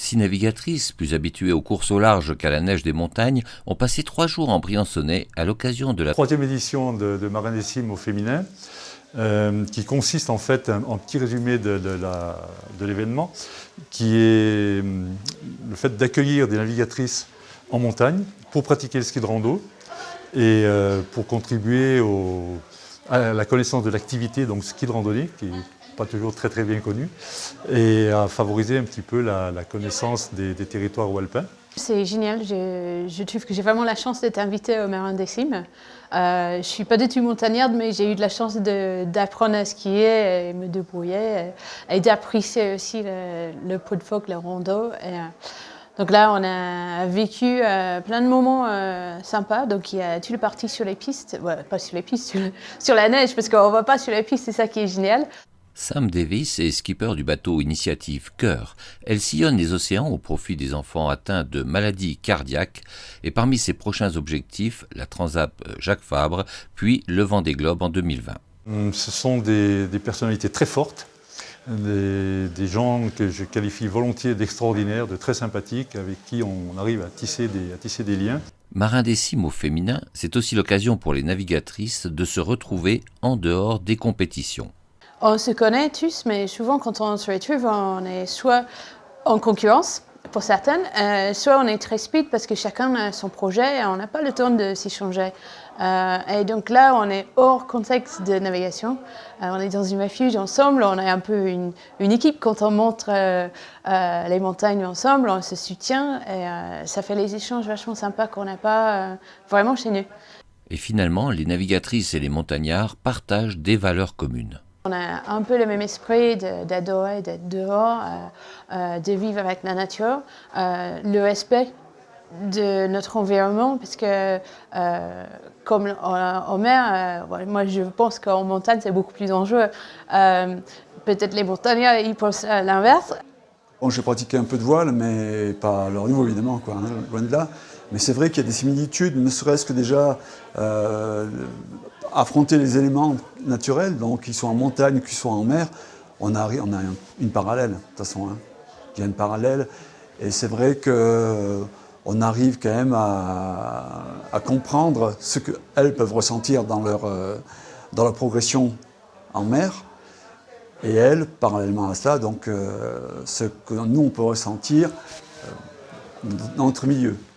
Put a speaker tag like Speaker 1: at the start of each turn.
Speaker 1: 6 navigatrices, plus habituées aux courses au large qu'à la neige des montagnes, ont passé 3 jours en Briançonnais à l'occasion de la
Speaker 2: Troisième édition de Marins des Cimes au féminin, qui consiste en fait en petit résumé de l'événement, qui est le fait d'accueillir des navigatrices en montagne pour pratiquer le ski de rando et pour contribuer à la connaissance de l'activité, donc ski de randonnée, qui n'est pas toujours très bien connue, et à favoriser un petit peu la connaissance des territoires alpins.
Speaker 3: C'est génial, je trouve que j'ai vraiment la chance d'être invitée au Marins des Cimes. Je ne suis pas du tout montagnarde, mais j'ai eu de la chance d'apprendre à skier et me débrouiller et d'apprécier aussi le pot de phoque, le rando. Donc là, on a vécu plein de moments sympas. Donc il y a toutes les parties sur les pistes, ouais, pas sur les pistes, sur la neige, parce qu'on ne va pas sur les pistes, c'est ça qui est génial.
Speaker 1: Sam Davis est skipper du bateau Initiative Cœur. Elle sillonne les océans au profit des enfants atteints de maladies cardiaques et parmi ses prochains objectifs, la Transat Jacques Fabre, puis le Vendée Globe en 2020.
Speaker 2: Ce sont des personnalités très fortes, des gens que je qualifie volontiers d'extraordinaires, de très sympathiques, avec qui on arrive à tisser des liens.
Speaker 1: Marins des Cimes au féminin, c'est aussi l'occasion pour les navigatrices de se retrouver en dehors des compétitions.
Speaker 3: On se connaît tous, mais souvent quand on se retrouve, on est soit en concurrence pour certaines, soit on est très speed parce que chacun a son projet et on n'a pas le temps de s'échanger. Et donc là, on est hors contexte de navigation. On est dans une refuge ensemble, on est un peu une équipe. Quand on monte les montagnes ensemble, on se soutient et ça fait les échanges vachement sympas qu'on n'a pas vraiment chez nous.
Speaker 1: Et finalement, les navigatrices et les montagnards partagent des valeurs communes.
Speaker 3: On a un peu le même esprit d'adorer, d'être dehors, de vivre avec la nature, le respect de notre environnement, parce que comme en mer, moi je pense qu'en montagne c'est beaucoup plus dangereux. Peut-être les montagnards ils pensent à l'inverse.
Speaker 4: Bon, j'ai pratiqué un peu de voile, mais pas à leur niveau évidemment, quoi, hein, loin de là. Mais c'est vrai qu'il y a des similitudes, ne serait-ce que déjà affronter les éléments naturels, donc qu'ils soient en montagne, qu'ils soient en mer, on a une parallèle, de toute façon. Hein. Il y a une parallèle, et c'est vrai qu'on arrive quand même à comprendre ce qu'elles peuvent ressentir dans leur progression en mer, et elles, parallèlement à ça, donc ce que nous on peut ressentir dans notre milieu.